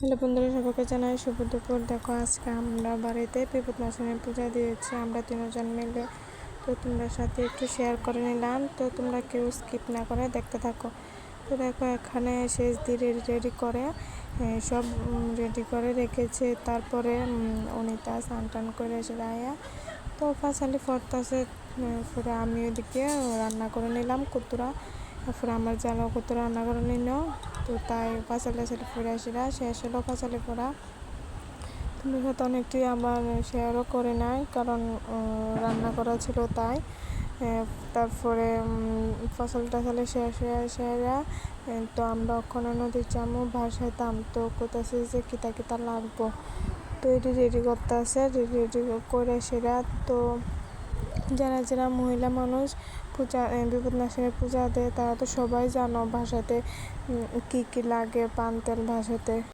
Hello বন্ধুরা, সবাইকে জানাই শুভ দুপুর। দেখো, আজকে আমরা বাড়িতে বিপদনাশিনী পূজা দিয়েছি আমরা তিনজন মিলে। তো তোমরা সাথে একটু শেয়ার করে নিলাম, তো তোমরা কেউ স্কিপ না করে দেখতে থাকো। তো দেখো, এখানে শেষ দিয়ে রেডি করে সব রেডি করে রেখেছে। তারপরে অনিতা স্নান টান করে এসে আয়া তো ফাঁসালি ফরতাছে। পরে আমি ওইদিকে রান্না করে নিলাম কুতুরা, তারপরে আমার জানো কুতুরা রান্না করে নিল। তো তাই পাঁচালি পরে আসিরা শেষ হলো পাঁচালি পড়া। তোমার সাথে অনেকটি আবার শেয়ারও করে নাই, কারণ রান্না করা ছিল তাই। তারপরে ফসল টাসলে শেষ হয়ে সেরা। তো আমরা ওখানে নদীর যাবো ভাসাইতাম, তো কোথাছে যে কিতা কিতা লাগবো, তো এটি রেডি করতে আসে। রেডি করে সেরা। তো যারা যারা মহিলা মানুষ পূজা বিপদনাশিনীর পূজা দেয় তারা তো সবাই জানো ভাষাতে কী কী লাগে পান তেল ভাসাতে।